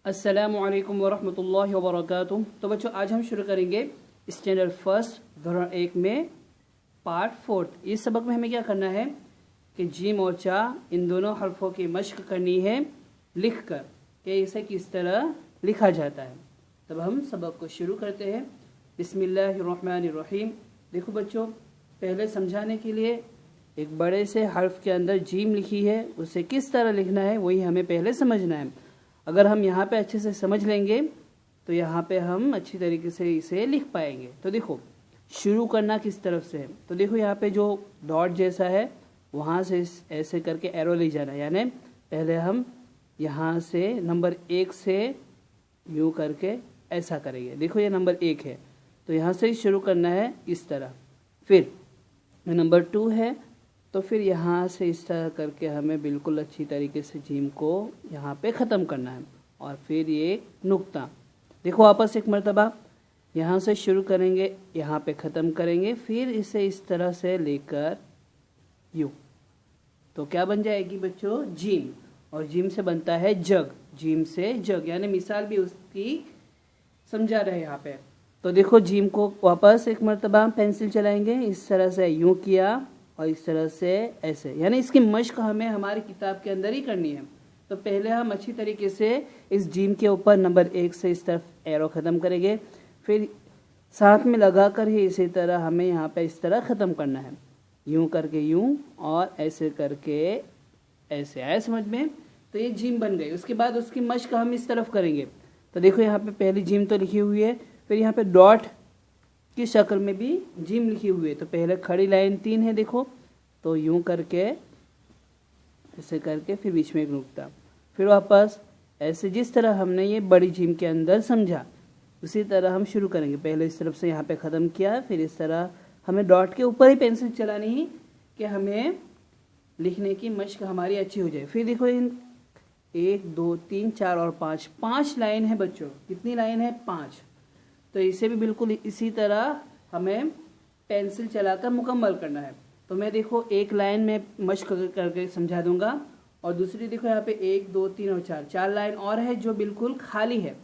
अस्सलामुअलैकुम वरहमतुल्लाहि वबरकातुहू। तो बच्चों आज हम शुरू करेंगे स्टैंडर्ड फर्स्ट धोरण 1 में पार्ट 4। इस सबक में हमें क्या करना है कि जीम और चा इन दोनों हरफों की मश्क करनी है लिख कर कि इसे किस तरह लिखा जाता है। तब हम सबक को शुरू करते हैं। बिस्मिल्लाहिर्रहमानिर्रहीम। देखो बच्चों, पहले समझाने के लिए एक बड़े से हर्फ के अंदर जीम लिखी है, उसे किस तरह लिखना है वही हमें पहले समझना है। अगर हम यहाँ पे अच्छे से समझ लेंगे तो यहाँ पे हम अच्छी तरीके से इसे लिख पाएंगे। तो देखो शुरू करना किस तरफ से है, तो देखो यहाँ पे जो डॉट जैसा है वहाँ से ऐसे करके एरो ले जाना, यानी पहले हम यहाँ से नंबर 1 से यूँ करके ऐसा करेंगे। देखो ये नंबर 1 है तो यहाँ से शुरू करना है इस तरह। फिर नंबर 2 है तो फिर यहाँ से इस तरह करके हमें बिल्कुल अच्छी तरीके से जीम को यहाँ पे ख़त्म करना है। और फिर ये नुक्ता, देखो वापस एक मर्तबा यहाँ से शुरू करेंगे, यहाँ पे ख़त्म करेंगे, फिर इसे इस तरह से लेकर यूँ, तो क्या बन जाएगी बच्चों जीम। और जीम से बनता है जग, जीम से जग, यानी मिसाल भी उसकी समझा रहे यहाँ पे। तो देखो जीम को वापस एक मर्तबा पेंसिल चलाएंगे, इस तरह से यूँ किया और इस तरह से ऐसे, यानी इसकी मश्क हमें हमारी किताब के अंदर ही करनी है। तो पहले हम अच्छी तरीके से इस जीम के ऊपर नंबर 1 से इस तरफ एरो ख़त्म करेंगे, फिर साथ में लगा कर ही इसी तरह हमें यहाँ पे इस तरह ख़त्म करना है, यूँ करके यूँ और ऐसे करके ऐसे। आया समझ में? तो ये जीम बन गई। उसके बाद उसकी मश्क हम इस तरफ करेंगे। तो देखो यहाँ पे पहली जीम तो लिखी हुई है, फिर यहाँ पे डॉट की शक्ल में भी जीम लिखी हुई है। तो पहले खड़ी लाइन 3 है, देखो तो यूं करके ऐसे करके फिर बीच में एक नुक्ता, फिर वापस ऐसे जिस तरह हमने ये बड़ी जीम के अंदर समझा उसी तरह हम शुरू करेंगे। पहले इस तरफ से यहाँ पे ख़त्म किया, फिर इस तरह हमें डॉट के ऊपर ही पेंसिल चलानी ही कि हमें लिखने की मश्क हमारी अच्छी हो जाए। फिर देखो इन 1 2 3 4 और 5 लाइन है बच्चों। कितनी लाइन है? 5। तो इसे भी बिल्कुल इसी तरह हमें पेंसिल चलाकर मुकम्मल करना है। तो मैं देखो एक लाइन में मश्क करके समझा दूंगा और दूसरी देखो यहाँ पे 1 2 3 और 4 लाइन और है जो बिल्कुल खाली है।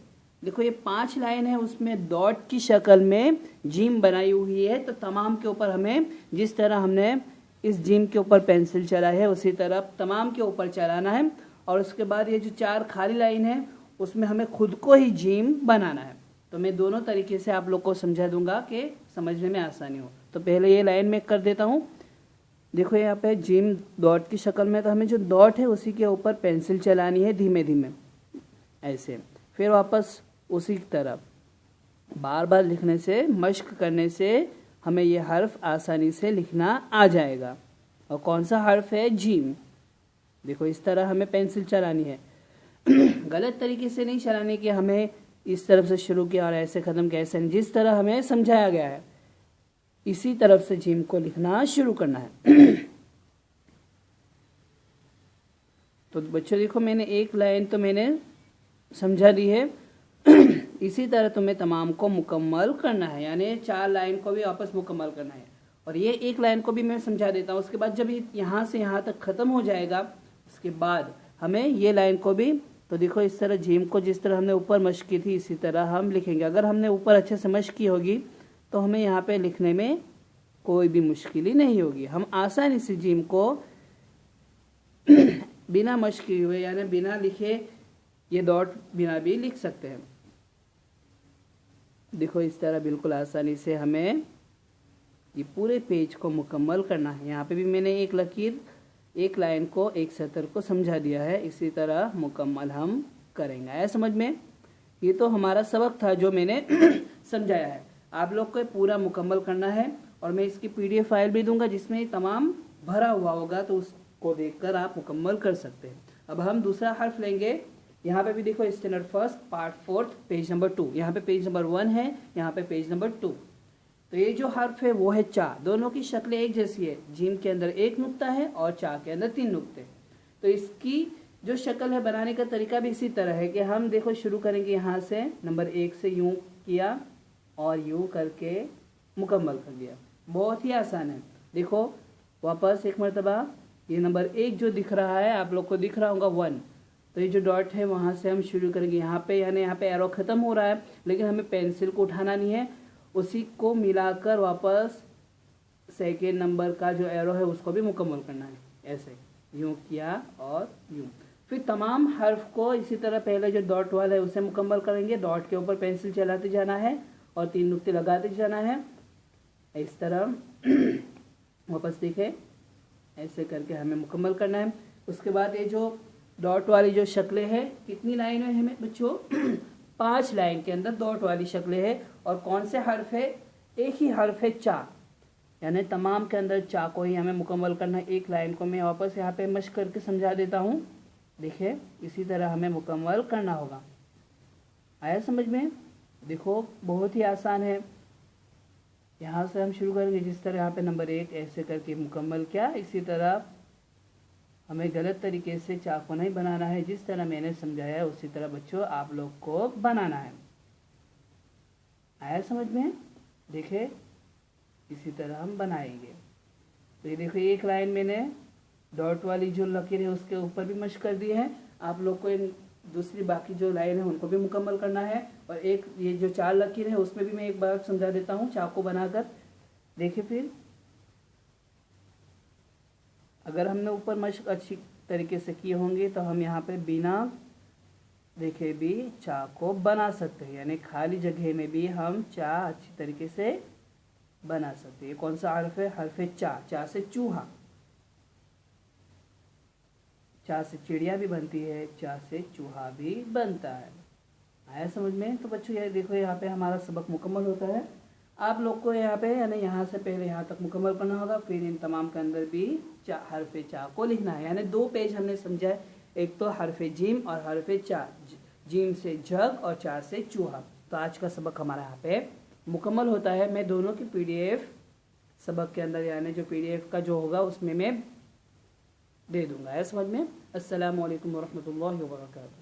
देखो ये 5 लाइन है, उसमें डॉट की शक्ल में जीम बनाई हुई है। तो तमाम के ऊपर हमें जिस तरह हमने इस जीम के ऊपर पेंसिल चलाई है उसी तरह तमाम के ऊपर चलाना है। और उसके बाद ये जो 4 खाली लाइन है उसमें हमें खुद को ही जीम बनाना है। तो मैं दोनों तरीके से आप लोग को समझा दूंगा कि समझने में आसानी हो। तो पहले ये लाइन में कर देता हूँ। देखो यहाँ पे जीम डॉट की शक्ल में, तो हमें जो डॉट है उसी के ऊपर पेंसिल चलानी है धीमे धीमे ऐसे। फिर वापस उसी तरफ बार बार लिखने से, मश्क करने से हमें ये हर्फ आसानी से लिखना आ जाएगा। और कौन सा हर्फ है? जीम। देखो इस तरह हमें पेंसिल चलानी है गलत तरीके से नहीं चलाने की, हमें इस तरफ से शुरू किया और ऐसे ख़त्म किया, ऐसे जिस तरह हमें समझाया गया है इसी तरफ से जीम को लिखना शुरू करना है तो बच्चों देखो मैंने एक लाइन तो मैंने समझा दी है इसी तरह तुम्हें तमाम को मुकम्मल करना है, यानी 4 लाइन को भी वापस मुकम्मल करना है। और ये एक लाइन को भी मैं समझा देता हूँ। उसके बाद जब यहाँ से यहाँ तक ख़त्म हो जाएगा उसके बाद हमें ये लाइन को भी, तो देखो इस तरह जीम को जिस तरह हमने ऊपर मश्क की थी इसी तरह हम लिखेंगे। अगर हमने ऊपर अच्छे से मश्क की होगी तो हमें यहाँ पे लिखने में कोई भी मुश्किल ही नहीं होगी। हम आसानी से जीम को बिना मश्क किए हुए यानी बिना लिखे ये डॉट बिना भी लिख सकते हैं। देखो इस तरह बिल्कुल आसानी से हमें ये पूरे पेज को मुकम्मल करना है। यहाँ पे भी मैंने एक लकीर, एक लाइन को, एक सतर को समझा दिया है, इसी तरह मुकम्मल हम करेंगे। आया समझ में? ये तो हमारा सबक था जो मैंने समझाया है। आप लोग को पूरा मुकम्मल करना है और मैं इसकी PDF फाइल भी दूंगा जिसमें तमाम भरा हुआ होगा, तो उसको देखकर आप मुकम्मल कर सकते हैं। अब हम दूसरा हर्फ लेंगे। यहाँ पे भी देखो standard first part 4 page number 2, यहाँ पे पेज नंबर 1 है, यहाँ पे पेज नंबर 2। तो ये जो हर्फ है वो है चा। दोनों की शक्लें एक जैसी है, जीम के अंदर 1 नुक्ता है और चा के अंदर 3 नुक्ते। तो इसकी जो शक्ल है बनाने का तरीका भी इसी तरह है कि हम देखो शुरू करेंगे यहाँ से नंबर 1 से यूँ किया और यूँ करके मुकम्मल कर दिया। बहुत ही आसान है। देखो वापस एक मरतबा ये नंबर 1 जो दिख रहा है आप लोग को दिख रहा होगा 1, तो ये जो डॉट है वहाँ से हम शुरू करेंगे। यहाँ पे यानी यहाँ पे एरो ख़त्म हो रहा है, लेकिन हमें पेंसिल को उठाना नहीं है, उसी को मिलाकर वापस सेकेंड नंबर का जो एरो है उसको भी मुकम्मल करना है। ऐसे यूँ किया और यूँ। फिर तमाम हर्फ को इसी तरह पहले जो डॉट वाला है उसे मुकम्मल करेंगे। डॉट के ऊपर पेंसिल चलाते जाना है और 3 नुक्ते लगाते जाना है। इस तरह वापस देखें, ऐसे करके हमें मुकम्मल करना है। उसके बाद ये जो डॉट वाली जो शक्लें हैं, कितनी लाइन है हमें बच्चों 5 लाइन के अंदर डॉट वाली शक्लें हैं। और कौन से हर्फ है, एक ही हर्फ है चा, यानी तमाम के अंदर चा को ही हमें मुकम्मल करना है। एक लाइन को मैं वापस यहाँ पे मश्क करके समझा देता हूँ। देखिए इसी तरह हमें मुकम्मल करना होगा। आया समझ में? देखो बहुत ही आसान है। यहाँ से हम शुरू करेंगे, जिस तरह यहाँ पे नंबर 1 ऐसे करके मुकम्मल किया, इसी तरह हमें गलत तरीके से चाकू नहीं बनाना है। जिस तरह मैंने समझाया है उसी तरह बच्चों आप लोग को बनाना है। आया समझ में? देखिए इसी तरह हम बनाएंगे। तो ये देखो एक लाइन मैंने डॉट वाली जो लकीर है उसके ऊपर भी मश्क कर दी है। आप लोग को इन दूसरी बाकी जो लाइन है उनको भी मुकम्मल करना है। और एक ये जो 4 लकीर है उसमें भी मैं एक बार समझा देता हूँ चाकू बनाकर। देखिए फिर अगर हमने ऊपर मश्क अच्छी तरीके से किए होंगे तो हम यहाँ पे बिना देखे भी चा को बना सकते हैं, यानी खाली जगह में भी हम चा अच्छी तरीके से बना सकते हैं। कौन सा हर्फ है? हर्फ चा। चा से चूहा, चा से चिड़िया भी बनती है, चा से चूहा भी बनता है। आया समझ में? तो बच्चों ये देखो यहाँ पे हमारा सबक मुकम्मल होता है। आप लोग को यहाँ पे यानी यहाँ से पहले यहाँ तक मुकम्मल करना होगा, फिर इन तमाम के अंदर भी हर्फ चा को लिखना है। यानी 2 पेज हमने समझा है, एक तो हर्फ जीम और हर्फ चा। जीम से जग और चा से चूहा। तो आज का सबक हमारा यहाँ पे मुकम्मल होता है। मैं दोनों की PDF सबक के अंदर यानी जो PDF का जो होगा उसमें मैं दे दूंगा। है समझ में? अस्सलामु अलैकुम वरहमतुल्लाहि वबरकातुहू।